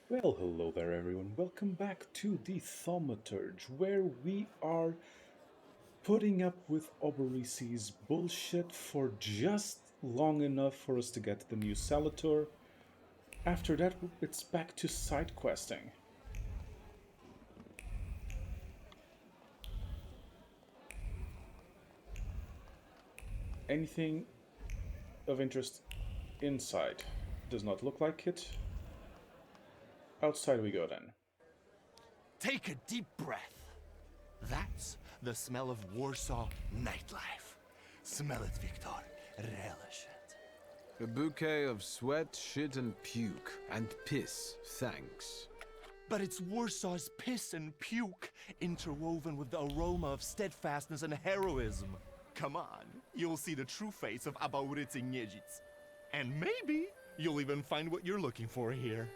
Well, hello there, everyone. Welcome back to the Thaumaturge, where we are putting up with Oberisi's bullshit for just long enough for us to get to the new Salator. After that, it's back to side questing. Anything of interest inside? Does not look like it. Outside we go then. Take a deep breath. That's the smell of Warsaw nightlife. Smell it, Victor. Relish it. A bouquet of sweat, shit, and puke. And piss, thanks. But it's Warsaw's piss and puke interwoven with the aroma of steadfastness and heroism. Come on, you'll see the true face of Abaurice Niedzic. And maybe you'll even find what you're looking for here.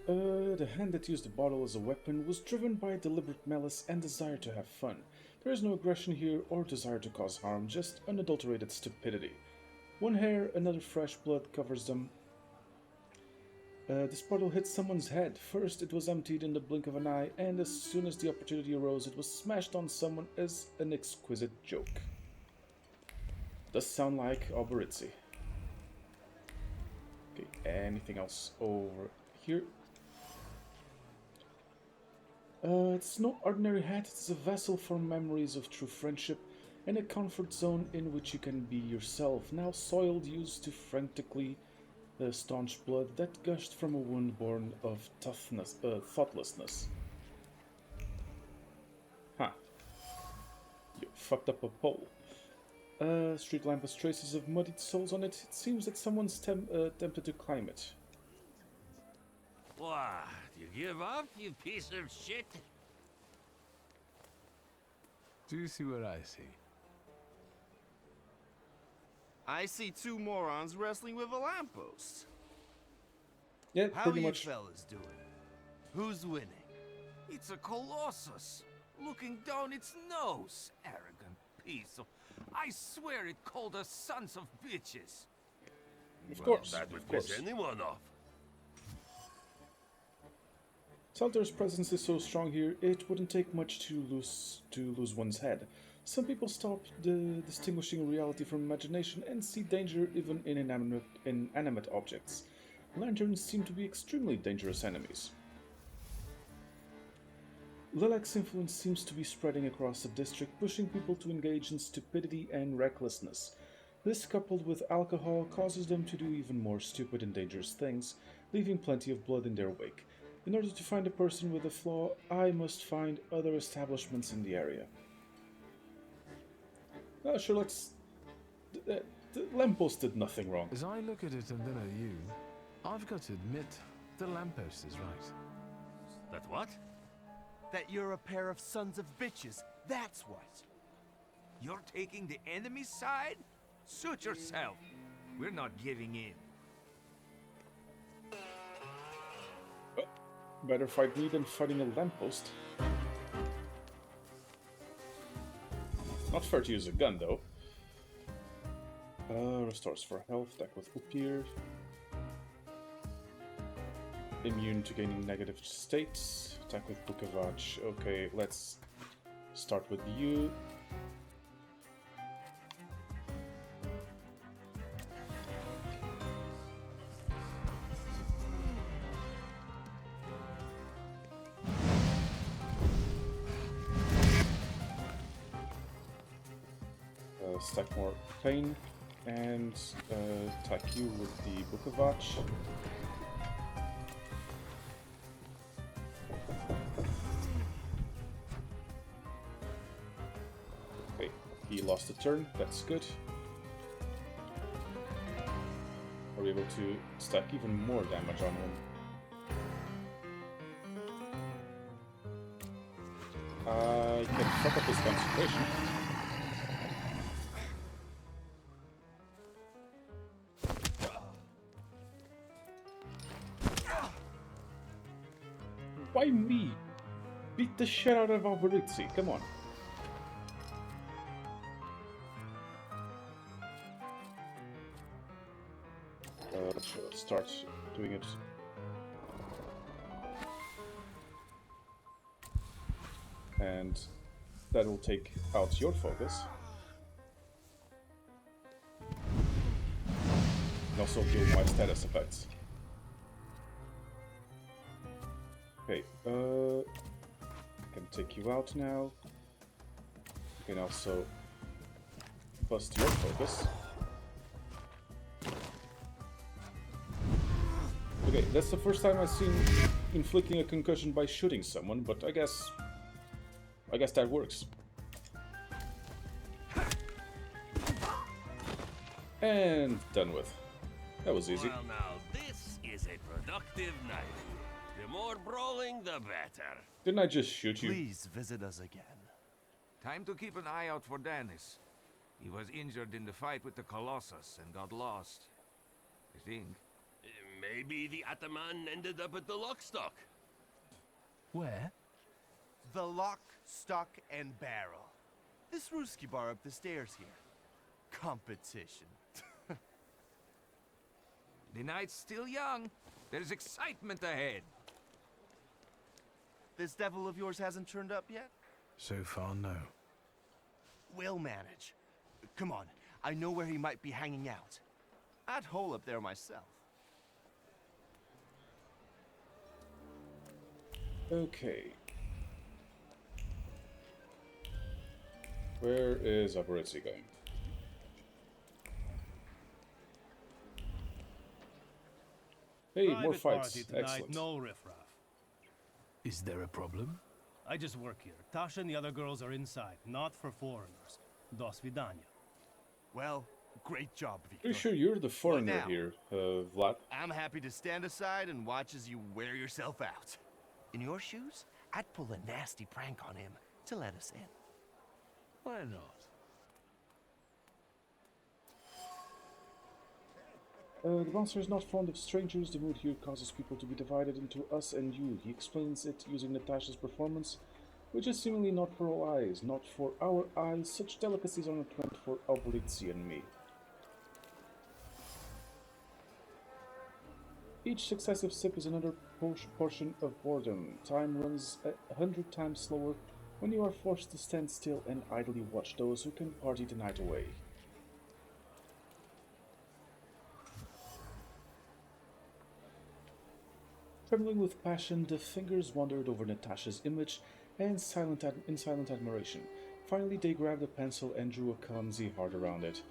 The hand that used the bottle as a weapon was driven by deliberate malice and desire to have fun. There is no aggression here or desire to cause harm, just unadulterated stupidity. One hair, another fresh blood covers them. This bottle hit someone's head. First, it was emptied in the blink of an eye, and as soon as the opportunity arose, it was smashed on someone as an exquisite joke. Does sound like Oberitzi. Okay, anything else over here? It's no ordinary hat, it's a vessel for memories of true friendship and a comfort zone in which you can be yourself, now soiled used to frantically staunch blood that gushed from a wound born of thoughtlessness. Huh. You fucked up a pole. Street lamp has traces of muddied soles on it. It seems that someone's tempted to climb it. What? You give up, you piece of shit? Do you see what I see? I see two morons wrestling with a lamppost. Yeah, How pretty you much. fellas doing? Who's winning? It's a colossus, looking down its nose. Arrogant piece of... I swear it called us sons of bitches. Of course, That of would course. piss anyone off. Salter's presence is so strong here, it wouldn't take much to lose one's head. Some people stop distinguishing reality from imagination and see danger even in inanimate objects. Lanterns seem to be extremely dangerous enemies. Lilac's influence seems to be spreading across the district, pushing people to engage in stupidity and recklessness. This, coupled with alcohol, causes them to do even more stupid and dangerous things, leaving plenty of blood in their wake. In order to find a person with a flaw, I must find other establishments in the area. Sure, let's... The lamppost did nothing wrong. As I look at it and then at you, I've got to admit, the lamppost is right. That what? That you're a pair of sons of bitches, that's what. You're taking the enemy's side? Suit yourself. We're not giving in. Better fight me than fighting a lamppost. Not fair to use a gun, though. Restores for health, attack with Upir. Immune to gaining negative states. Attack with Bukavach. Okay, let's start with you. Stack more pain and attack you with the Bukavach. Okay, he lost a turn, that's good. Are we able to stack even more damage on him? I can fuck up his concentration. Why me? Beat the shit out of Alberizzi, come on. Let's start doing it. And that'll take out your focus. And also heal my status effects. Okay, I can take you out now. You can also bust your focus. Okay, that's the first time I've seen inflicting a concussion by shooting someone, but I guess that works. And done with. That was easy. Well, now, this is a productive night. The more brawling, the better. Didn't I just shoot you? Please visit us again. Time to keep an eye out for Dennis. He was injured in the fight with the Colossus and got lost. I think. Maybe the Ataman ended up at the Lockstock. Where? The Lock, Stock, and Barrel. This Ruski bar up the stairs here. Competition. The night's still young. There's excitement ahead. This devil of yours hasn't turned up yet? So far, no. We'll manage. Come on, I know where he might be hanging out. I'd hole up there myself. Okay. Where is Aberritzi going? Hey, more Private fights. party tonight, Excellent. no riffraff. Is there a problem? I just work here. Tasha and the other girls are inside, not for foreigners. Dos vidania. Well, great job, Victor. Pretty sure you're the foreigner now? here, Vlad. I'm happy to stand aside and watch as you wear yourself out. In your shoes, I'd pull a nasty prank on him to let us in. Why not? The bouncer is not fond of strangers. The mood here causes people to be divided into us and you. He explains it using Natasha's performance, which is seemingly not for all eyes. Not for our eyes. Such delicacies are not meant for Aberritzi and me. Each successive sip is another portion of boredom. Time runs 100 times slower when you are forced to stand still and idly watch those who can party the night away. Trembling with passion, the fingers wandered over Natasha's image and in silent admiration. Finally, they grabbed a pencil and drew a clumsy heart around it.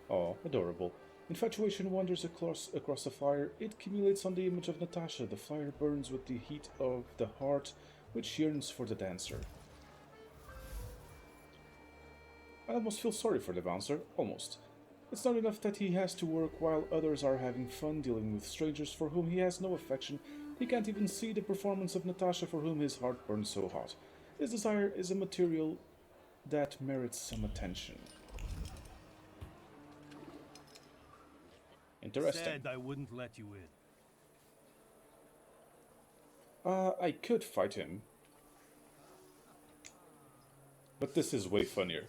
Aw, adorable. Infatuation wanders across the fire. It accumulates on the image of Natasha. The fire burns with the heat of the heart, which yearns for the dancer. I almost feel sorry for the bouncer. Almost. It's not enough that he has to work while others are having fun dealing with strangers for whom he has no affection. He can't even see the performance of Natasha for whom his heart burns so hot. His desire is a material that merits some attention. Interesting. Said I wouldn't let you in. I could fight him. But this is way funnier.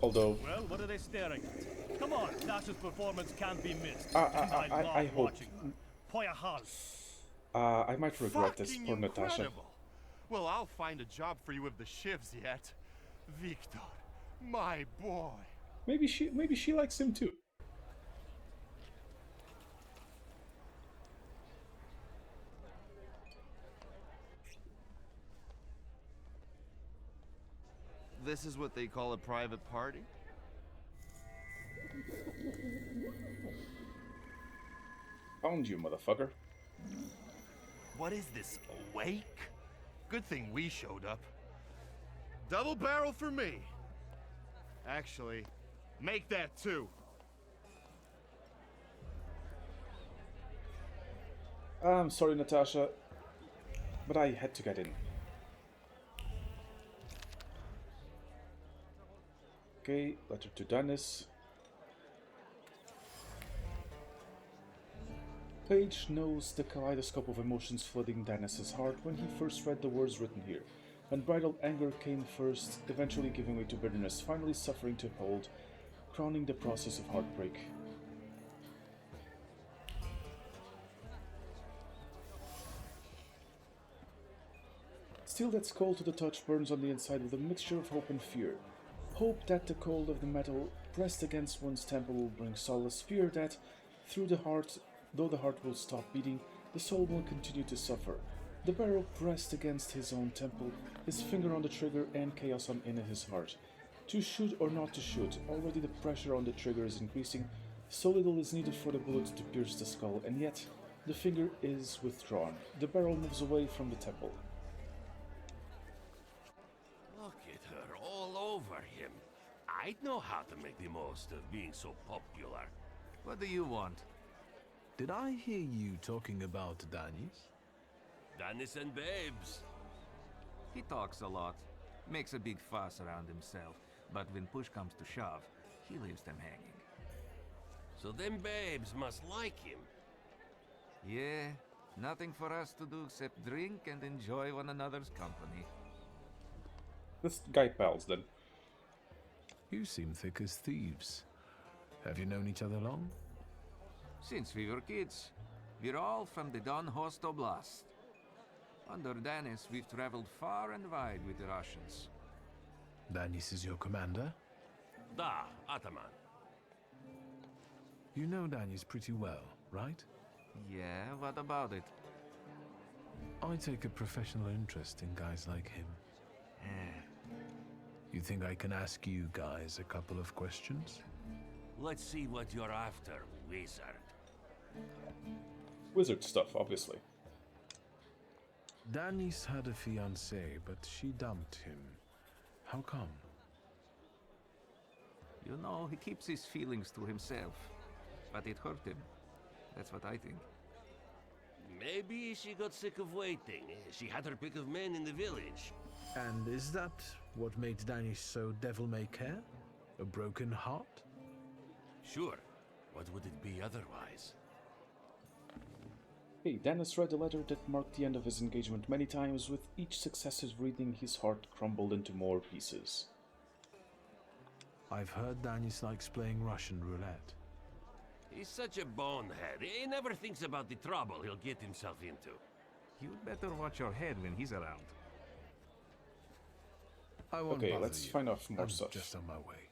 Although, Well, what are they staring at? Come on, Tasha's performance can't be missed. I hope. watching her. Poya hal. I might regret this, Fucking poor Natasha. incredible. Well, I'll find a job for you with the shivs yet. Victor, my boy. Maybe she likes him too. This is what they call a private party? Found you, motherfucker. What is this, a wake? Good thing we showed up. Double barrel for me. Actually, make that two. I'm sorry, Natasha, but I had to get in. Okay, letter to Dennis. Paige knows the kaleidoscope of emotions flooding Dennis's heart when he first read the words written here. Unbridled anger came first, eventually giving way to bitterness, finally suffering to hold, crowning the process of heartbreak. Steel that's cold to the touch burns on the inside with a mixture of hope and fear. Hope that the cold of the metal pressed against one's temple will bring solace, fear that, through the heart, though the heart will stop beating, the soul will continue to suffer. The barrel pressed against his own temple, his finger on the trigger, and chaos on in his heart. To shoot or not to shoot, already the pressure on the trigger is increasing, so little is needed for the bullet to pierce the skull, and yet the finger is withdrawn. The barrel moves away from the temple. Look at her all over him. I'd know how to make the most of being so popular. What do you want? Did I hear you talking about Danis? Danis and babes. He talks a lot, makes a big fuss around himself, but when push comes to shove, he leaves them hanging. So them babes must like him. Yeah, nothing for us to do except drink and enjoy one another's company. This guy pals then. You seem thick as thieves. Have you known each other long? Since we were kids, we're all from the Don Host Oblast. Under Danis, we've traveled far and wide with the Russians. Danis is your commander? Da, Ataman. You know Danis pretty well, right? Yeah, what about it? I take a professional interest in guys like him. You think I can ask you guys a couple of questions? Let's see what you're after, wizard. Wizard stuff, obviously. Danis had a fiancée, but she dumped him. How come? You know, he keeps his feelings to himself. But it hurt him. That's what I think. Maybe she got sick of waiting. She had her pick of men in the village. And is that what made Danis so devil-may-care? A broken heart? Sure. What would it be otherwise? Hey, Dennis read the letter that marked the end of his engagement many times. With each successive reading, his heart crumbled into more pieces. I've heard Danis likes playing Russian roulette. He's such a bonehead. He never thinks about the trouble he'll get himself into. You'd better watch your head when he's around. I won't Okay, bother let's you. find off more I'm stuff. just on my way.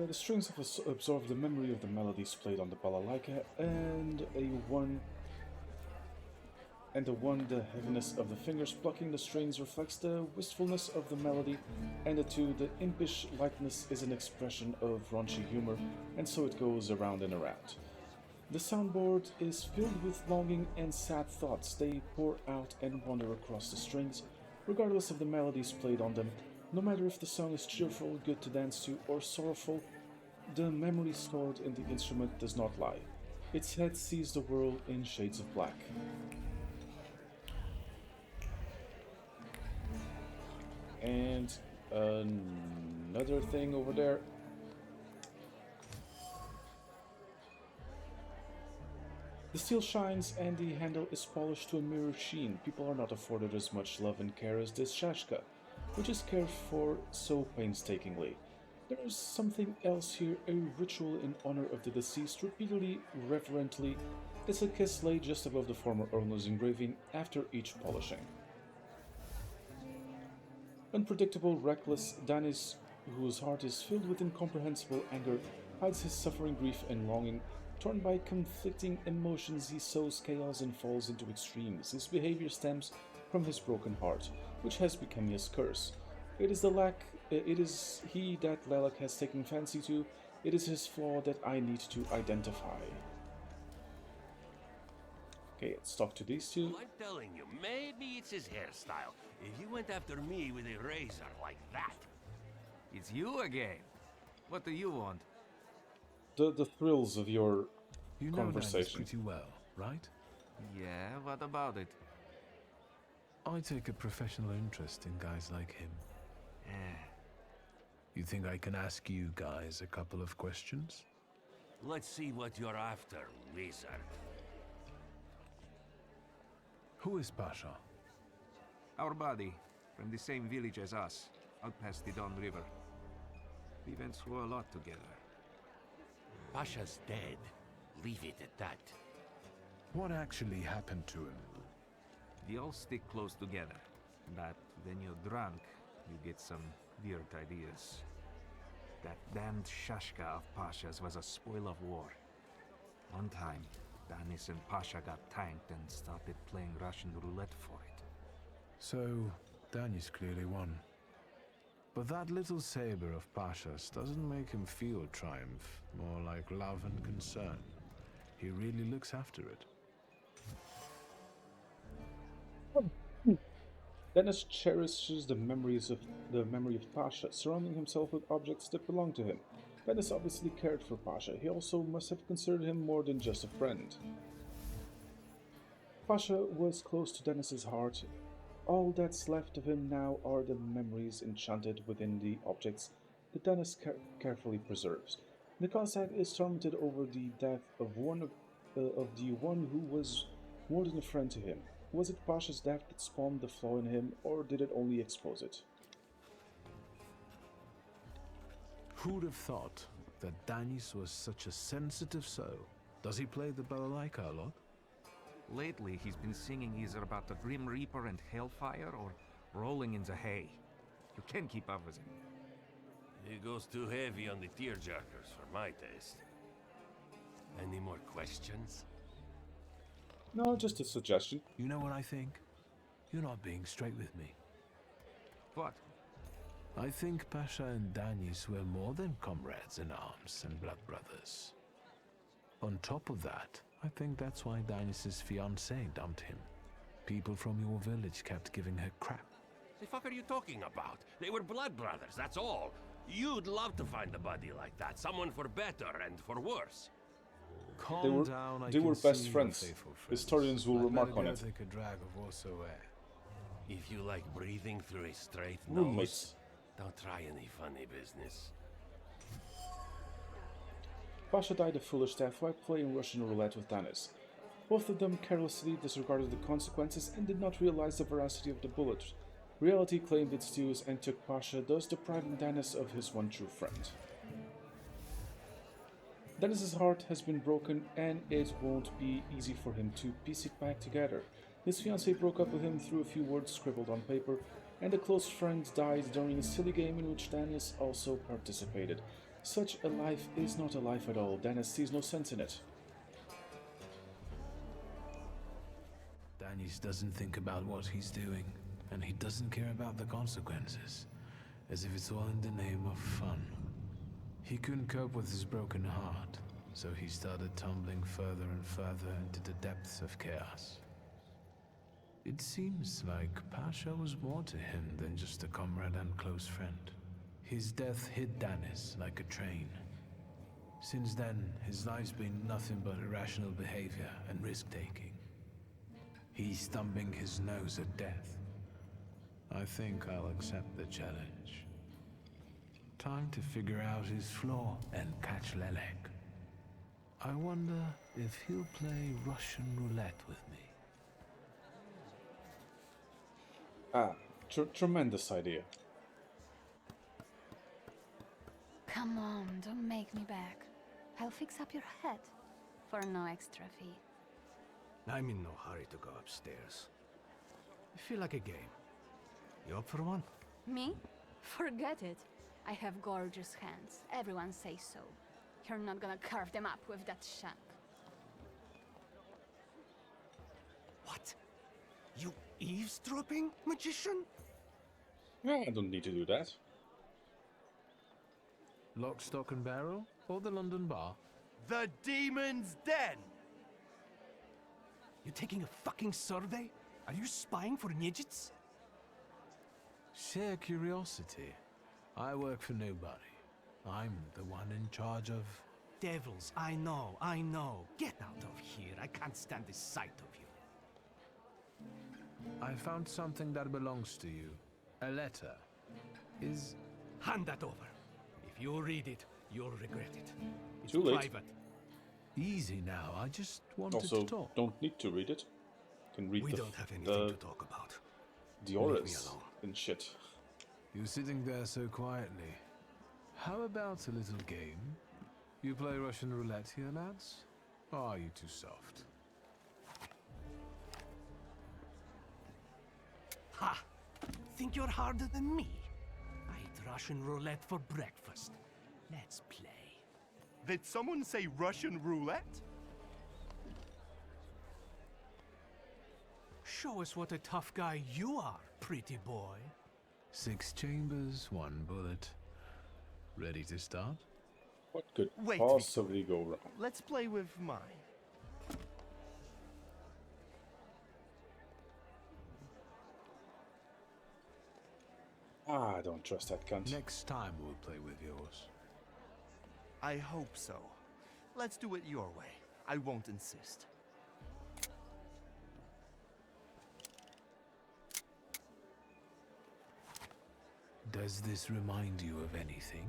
The strings have absorbed the memory of the melodies played on the balalaika, and the heaviness of the fingers plucking the strings reflects the wistfulness of the melody, and the impish likeness is an expression of raunchy humor, and so it goes around and around. The soundboard is filled with longing and sad thoughts. They pour out and wander across the strings, regardless of the melodies played on them. No matter if the song is cheerful, good to dance to, or sorrowful, the memory stored in the instrument does not lie. Its head sees the world in shades of black. And another thing over there. The steel shines and the handle is polished to a mirror sheen. People are not afforded as much love and care as this shashka, which is cared for so painstakingly. There is something else here, a ritual in honor of the deceased, repeatedly, reverently. It's a kiss laid just above the former owner's engraving after each polishing. Unpredictable, reckless, Danis, whose heart is filled with incomprehensible anger, hides his suffering, grief, and longing. Torn by conflicting emotions, he sows chaos and falls into extremes. His behavior stems from his broken heart, which has become his curse. It is he that Lelak has taken fancy to. It is his flaw that I need to identify. Okay, let's talk to these two. Well, I'm telling you, maybe it's his hairstyle. If you went after me with a razor like that. It's you again. What do you want? The thrills of your You know Danis conversation. pretty well, right? Yeah, what about it? I take a professional interest in guys like him. You think I can ask you guys a couple of questions? Let's see what you're after, wizard. Who is Pasha? Our buddy, from the same village as us, out past the Don River. We went through a lot together. Pasha's dead. Leave it at that. What actually happened to him? We all stick close together, but when you're drunk, you get some weird ideas. That damned Shashka of Pasha's was a spoil of war. One time, Danis and Pasha got tanked and started playing Russian roulette for it. So, Danis clearly won. But that little saber of Pasha's doesn't make him feel triumph, more like love and concern. He really looks after it. Dennis cherishes the memory of Pasha, surrounding himself with objects that belong to him. Dennis obviously cared for Pasha. He also must have considered him more than just a friend. Pasha was close to Dennis's heart. All that's left of him now are the memories enchanted within the objects that Dennis carefully preserves. The Cossack is tormented over the death of the one who was more than a friend to him. Was it Pasha's death that spawned the flaw in him, or did it only expose it? Who'd have thought that Danis was such a sensitive soul? Does he play the balalaika a lot? Lately, he's been singing either about the Grim Reaper and Hellfire or rolling in the hay. You can't keep up with him. He goes too heavy on the tearjerkers for my taste. Any more questions? No, just a suggestion. You know what I think? You're not being straight with me. What? I think Pasha and Danis were more than comrades in arms and blood brothers. On top of that, I think that's why Danis's fiancée dumped him. People from your village kept giving her crap. The fuck are you talking about? They were blood brothers, that's all. You'd love to find a buddy like that. Someone for better and for worse. Calm down, they were best friends. Historians will remark on it. Take a drag of also air. If you like breathing through a straight Roommates. nose, don't try any funny business. Pasha died a foolish death while playing Russian roulette with Danis. Both of them carelessly disregarded the consequences and did not realize the veracity of the bullet. Reality claimed its dues and took Pasha, thus depriving Danis of his one true friend. Dennis's heart has been broken and it won't be easy for him to piece it back together. His fiancée broke up with him through a few words scribbled on paper, and a close friend died during a silly game in which Dennis also participated. Such a life is not a life at all. Dennis sees no sense in it. Danis doesn't think about what he's doing, and he doesn't care about the consequences, as if it's all in the name of fun. He couldn't cope with his broken heart, so he started tumbling further and further into the depths of chaos. It seems like Pasha was more to him than just a comrade and close friend. His death hit Danis like a train. Since then, his life's been nothing but irrational behavior and risk-taking. He's thumbing his nose at death. I think I'll accept the challenge. Time to figure out his flaw and catch Lelek. I wonder if he'll play Russian roulette with me. Tremendous idea. Come on, don't make me beg. I'll fix up your head for no extra fee. I'm in no hurry to go upstairs. I feel like a game. You up for one? Me? Forget it. I have gorgeous hands. Everyone says so. You're not gonna carve them up with that shank. What? You eavesdropping, magician? I don't need to do that. Lock, stock and barrel? Or the London bar? The demon's den! You taking a fucking survey? Are you spying for Nijits? Sheer curiosity. I work for nobody. I'm the one in charge of... Devils, I know. Get out of here. I can't stand the sight of you. I found something that belongs to you. A letter. Is... Hand that over. If you read it, you'll regret it. It's Too late. private. Easy now, I just wanted Also, to talk. don't need to read it. Can read We the don't have anything to talk about. the Leave me auras alone. and shit. You're sitting there so quietly. How about a little game? You play Russian roulette here, lads? Or are you too soft? Ha! Think you're harder than me? I eat Russian roulette for breakfast. Let's play. Did someone say Russian roulette? Show us what a tough guy you are, pretty boy. 6 chambers, 1 bullet. Ready to start? What could Wait, possibly go wrong? Let's play with mine. Ah, I don't trust that cunt. Next time we'll play with yours. I hope so. Let's do it your way. I won't insist. Does this remind you of anything?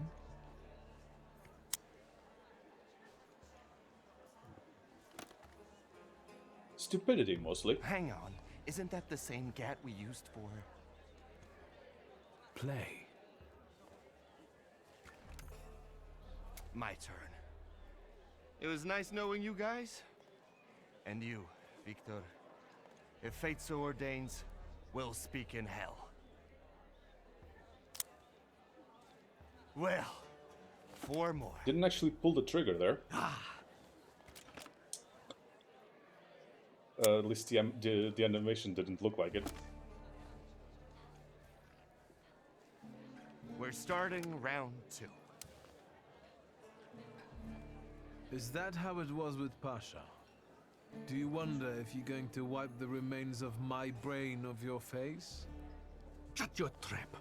Stupidity, mostly. Hang on. Isn't that the same gat we used for... Play. my turn? It was nice knowing you guys. And you, Victor. If fate so ordains, we'll speak in hell. Well, 4 more. Didn't actually pull the trigger there. At least the animation didn't look like it. We're starting round 2. Is that how it was with Pasha? Do you wonder if you're going to wipe the remains of my brain off your face? Shut your trap.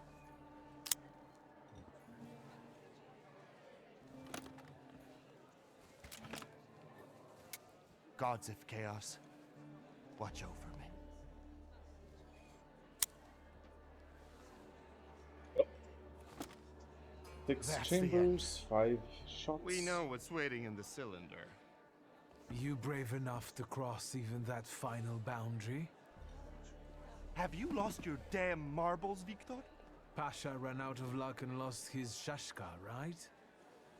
Gods of Chaos, watch over me. 6 That's the chambers, 5 shots. We know what's waiting in the cylinder. You brave enough to cross even that final boundary? Have you lost your damn marbles, Victor? Pasha ran out of luck and lost his shashka, right?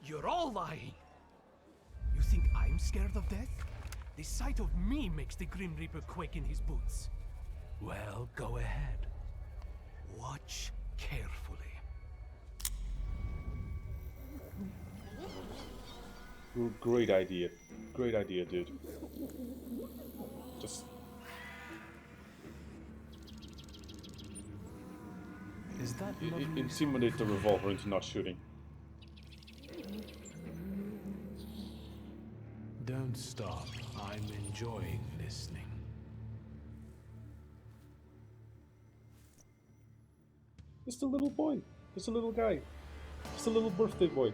You're all lying. You think I'm scared of death? The sight of me makes the Grim Reaper quake in his boots. Well, go ahead. Watch carefully. Great idea. Great idea, dude. Just... Is that intimidate the revolver into not shooting. Don't stop. I'm enjoying listening. Just a little boy. Just a little guy. Just a little birthday boy.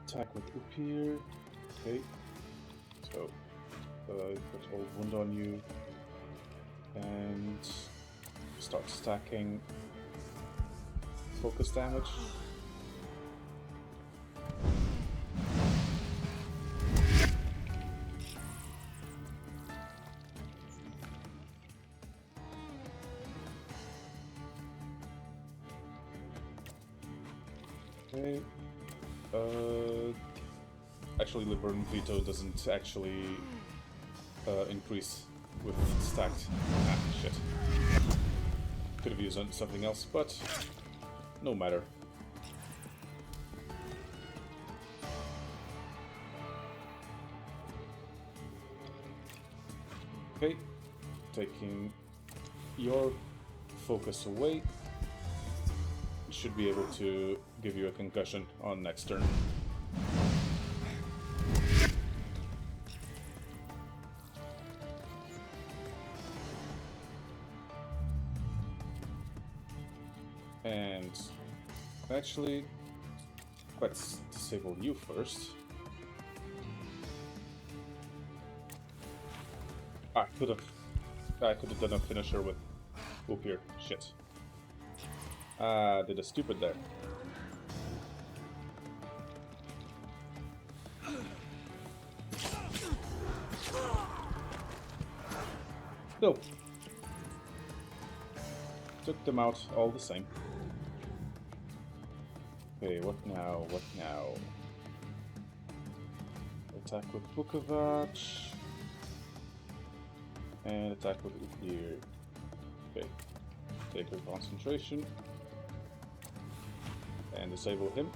Attack with up here. Okay. So, put all wound on you. And start stacking focus damage. Okay. Actually, Liberum Veto doesn't actually increase with stacked. Ah, shit. Could have used something else, but no matter. Okay, taking your focus away. Should be able to give you a concussion on next turn. And actually, let's disable you first. I could have done a finisher with Whoop here. Shit. Did a stupid there. No. Took them out all the same. Okay, what now? What now? attack with Book of Arch. And attack with here. Okay. Take her concentration. And disable him.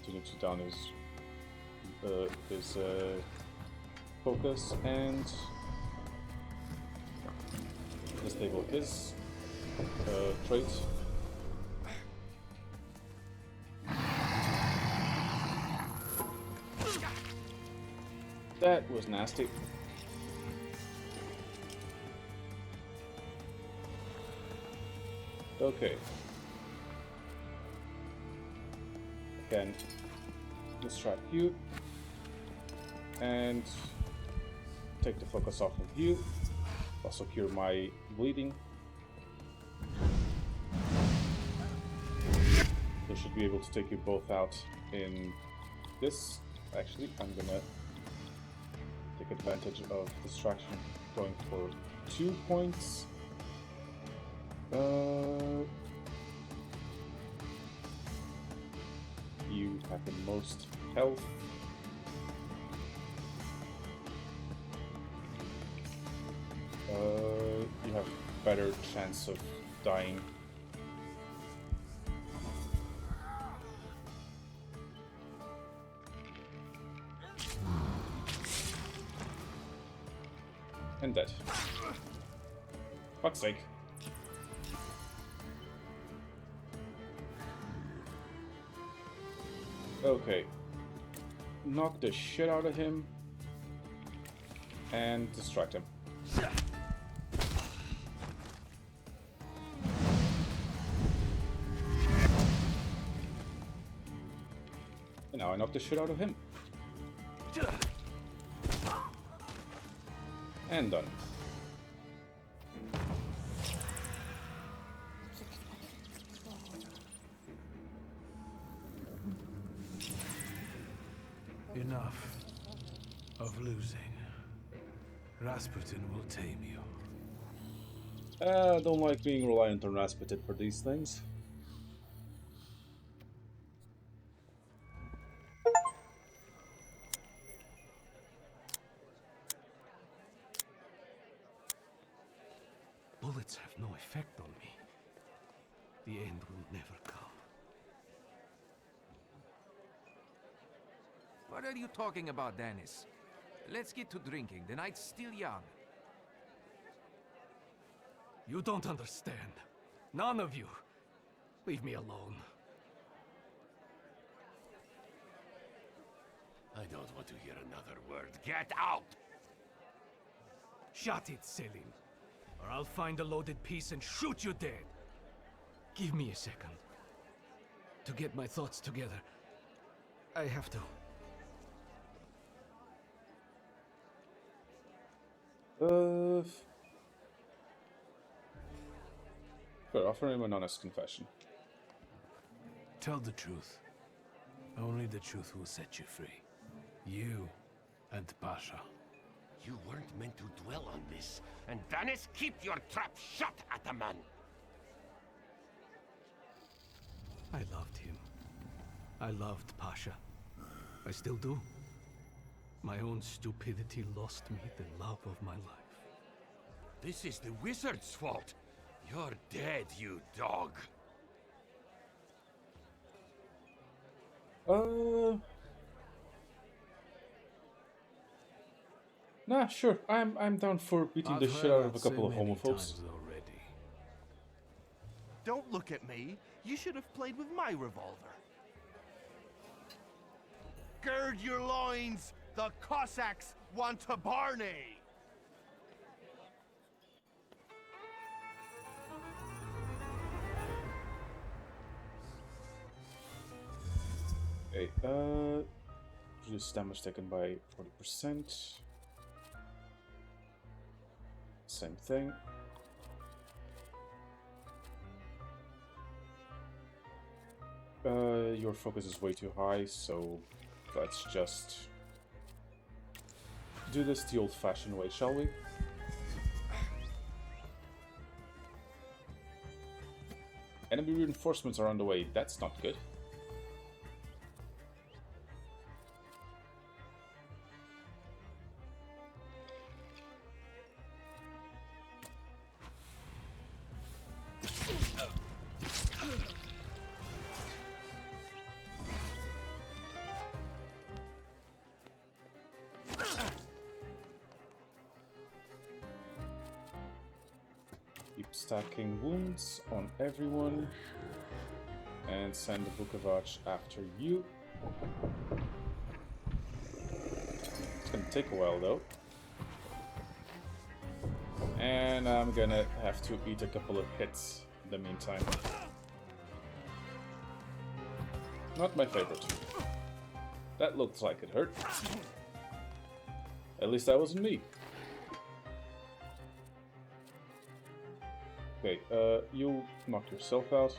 Continue to down his focus and disable his trait. That was nasty. Okay. Again, distract you and take the focus off of you. Also cure my bleeding. They should be able to take you both out in this. Actually, I'm gonna take advantage of distraction, going for 2 points. You have the most health. You have better chance of dying. And dead. Fuck's sake. Okay. Knock the shit out of him. And distract him. And now I knock the shit out of him. And done. Enough of losing. Rasputin will tame you. I don't like being reliant on Rasputin for these things. Bullets have no effect on me. The end will never come. What are you talking about, Dennis? Let's get to drinking. The night's still young. You don't understand. None of you. Leave me alone. I don't want to hear another word. Get out! Shut it, Selim. Or I'll find a loaded piece and shoot you dead. Give me a second. To get my thoughts together. I have to. Sure, offer him an honest confession. Tell the truth. Only the truth will set you free. You and Pasha. You weren't meant to dwell on this. And Dennis, keep your trap shut at the man. I loved him. I loved Pasha. I still do. My own stupidity lost me the love of my life. This is the wizard's fault. You're dead, you dog. Nah, sure. I'm down for beating the shit out of a couple of homophobes. Don't look at me. You should have played with my revolver. Gird your loins. The Cossacks want to Barney. Okay, reduce damage taken by 40%. Same thing. Your focus is way too high, so let's just do this the old-fashioned way, shall we? Enemy reinforcements are on the way. That's not good. Keep stacking wounds on everyone. And send the Book of Arch after you. It's gonna take a while though. And I'm gonna have to eat a couple of hits in the meantime. Not my favorite. That looks like it hurt. At least that wasn't me. Okay, you knock yourself out.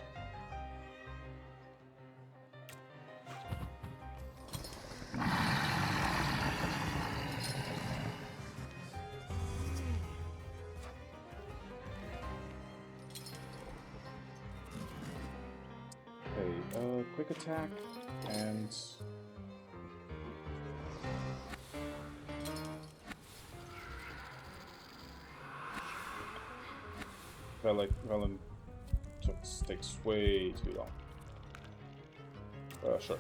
Okay, quick attack and Velen takes way too long. Sure.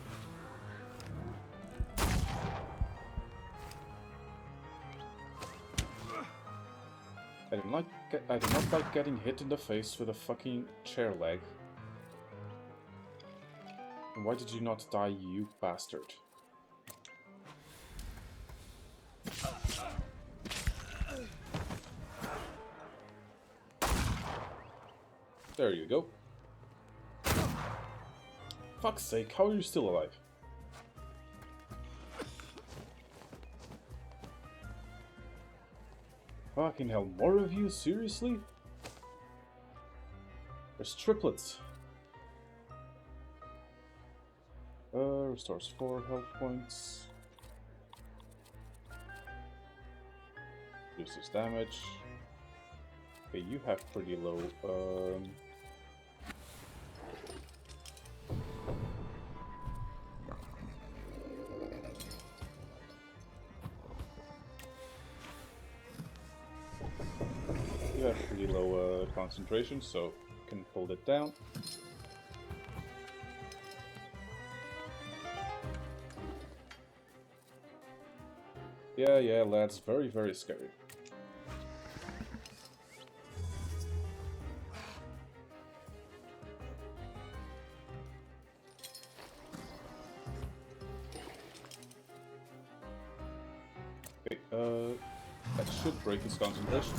I do not like getting hit in the face with a fucking chair leg. And why did you not die, you bastard? There you go. Fuck's sake, how are you still alive? Fucking hell, more of you? Seriously? There's triplets. Restores 4 health points. Reduces damage. Okay, you have pretty low, you have pretty low concentration, so you can hold it down. Yeah, lads, very, very scary. Okay, that should break his concentration.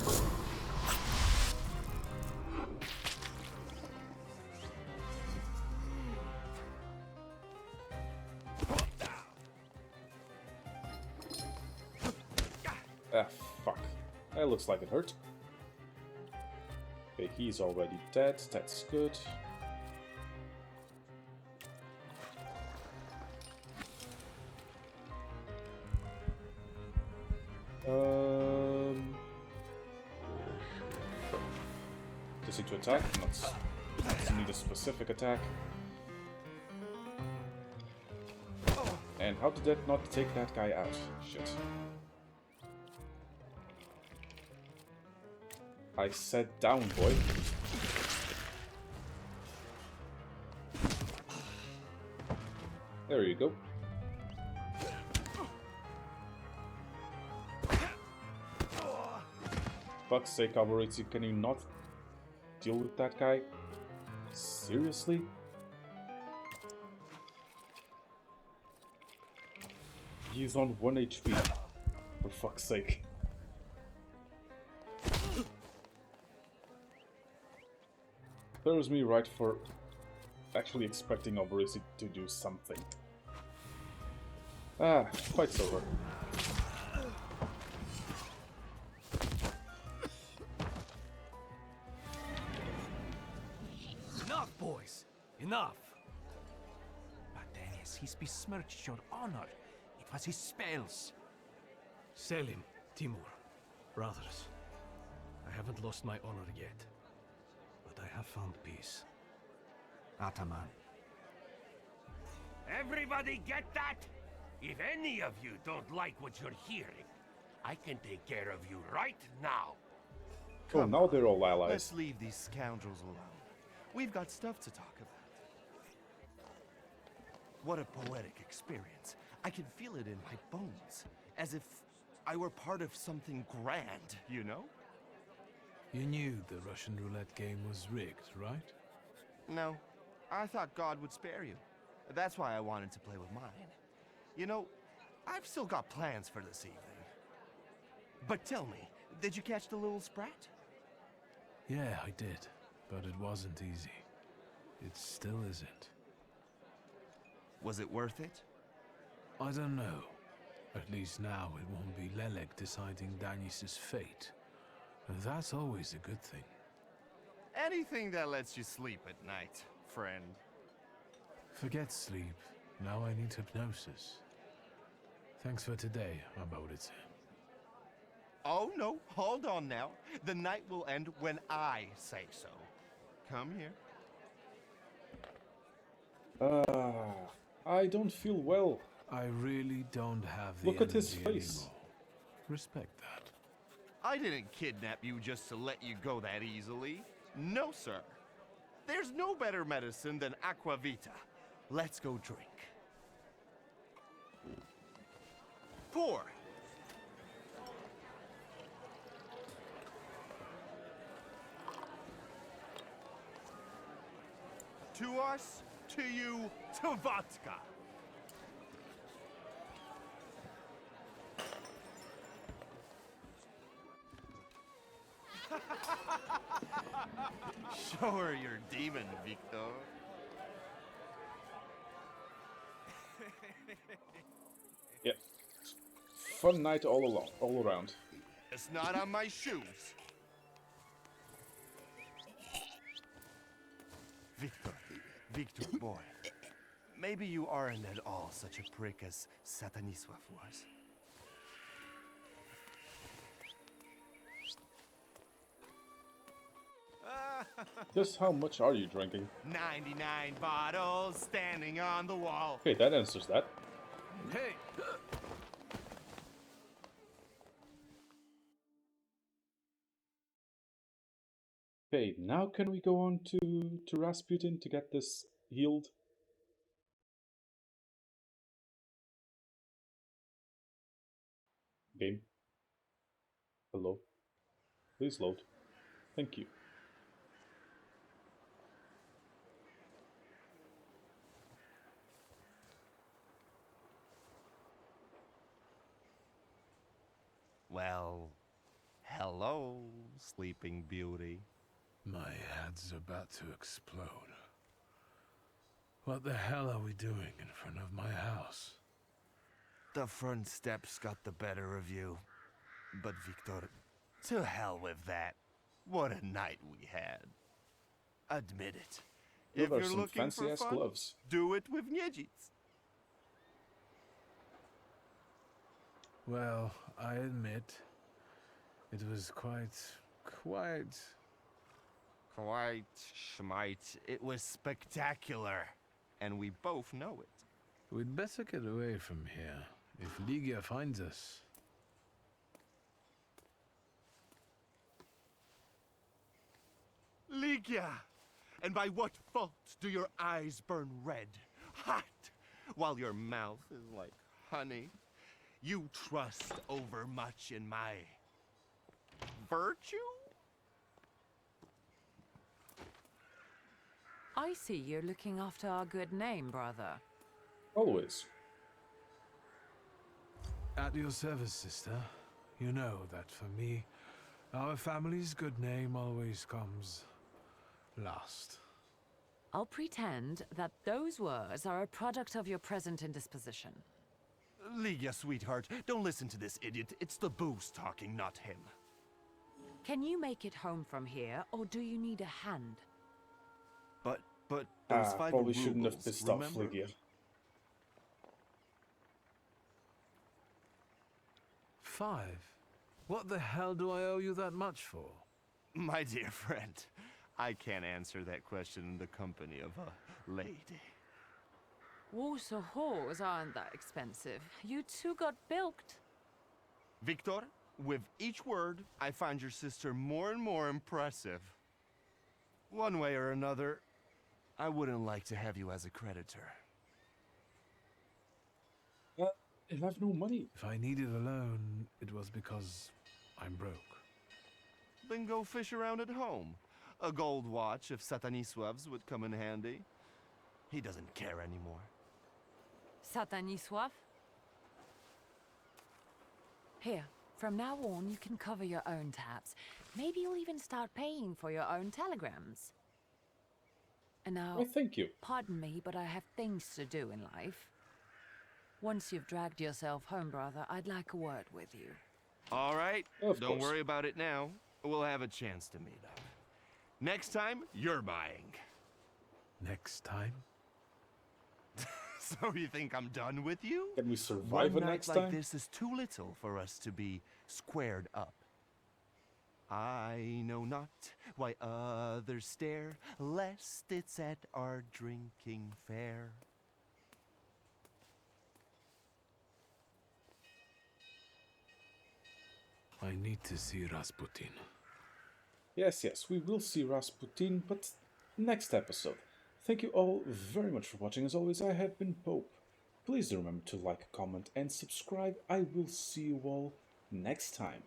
Ah, fuck. That looks like it hurt. Okay, he's already dead. That's good. Does he to attack? Doesn't need a specific attack. And how did that not take that guy out? Shit. I said down, boy. There you go. Fuck's sake, Alvarizzi, can you not deal with that guy? Seriously? He's on 1 HP. For fuck's sake. That was me right for actually expecting Alvarizzi to do something. Ah, fight's over. Enough, boys! Enough! But Dennis, he's besmirched your honor. It was his spells. Selim, Timur, brothers. I haven't lost my honor yet. But I have found peace. Ataman. Everybody get that? If any of you don't like what you're hearing, I can take care of you right now. Oh, Come now on. they're all allies. Let's leave these scoundrels alone. We've got stuff to talk about. What a poetic experience. I can feel it in my bones, as if I were part of something grand, you know? You knew the Russian roulette game was rigged, right? No, I thought God would spare you. That's why I wanted to play with mine. You know, I've still got plans for this evening. But tell me, did you catch the little sprat? Yeah, I did. But it wasn't easy. It still isn't. Was it worth it? I don't know. At least now it won't be Lelek deciding Danis's fate. And that's always a good thing. Anything that lets you sleep at night, friend. Forget sleep. Now I need hypnosis. Thanks for today, Aboritse. Oh no, hold on now. The night will end when I say so. Come here. I don't feel well. I really don't have the Look at his energy face. anymore. Respect that. I didn't kidnap you just to let you go that easily. No, sir. There's no better medicine than aquavita. Let's go drink. Pour. To us, to you, to vodka. Show her your demon, Victor. Yep. Fun night all around. It's not on my shoes. Victor boy. Maybe you aren't at all such a prick as Sataniswaf was. Just how much are you drinking? 99 bottles standing on the wall. Okay, that answers that. Hey! Okay, now can we go on to Rasputin to get this healed? Game. Hello. Please load. Thank you. Well, hello, Sleeping Beauty. My head's about to explode. What the hell are we doing in front of my house? The front steps got the better of you. But Victor, to hell with that. What a night we had. Admit it. Those If are you're some looking for fancy-ass fun, gloves. do it with Niedzits. Well, I admit, it was quite... Quite, schmite. It was spectacular. And we both know it. We'd better get away from here, if Ligia finds us. Ligia! And by what fault do your eyes burn red, hot, while your mouth is like honey? You trust overmuch in my virtue? I see you're looking after our good name, brother. Always. At your service, sister. You know that for me, our family's good name always comes last. I'll pretend that those words are a product of your present indisposition. Ligia, sweetheart, don't listen to this idiot. It's the booze talking, not him. Can you make it home from here, or do you need a hand? But those five Probably shouldn't have rubles, pissed off remember? Ligia. 5? What the hell do I owe you that much for? My dear friend, I can't answer that question in the company of a lady. Warsaw whores aren't that expensive. You two got bilked. Victor, with each word, I find your sister more and more impressive. One way or another, I wouldn't like to have you as a creditor. I have no money. If I needed a loan, it was because I'm broke. Then go fish around at home. A gold watch of Satanisław's would come in handy. He doesn't care anymore. Satanisław? Here, from now on, you can cover your own tabs. Maybe you'll even start paying for your own telegrams. And now, Why, thank you. pardon me, but I have things to do in life. Once you've dragged yourself home, brother, I'd like a word with you. All right, Of don't course. worry about it now. We'll have a chance to meet up. Next time, you're buying. Next time? So you think I'm done with you? Can we survive One it night next like time? this is too little for us to be squared up. I know not why others stare, lest it's at our drinking fair. I need to see Rasputin. Yes, we will see Rasputin, but next episode. Thank you all very much for watching. As always, I have been Pope. Please do remember to like, comment, and subscribe. I will see you all next time.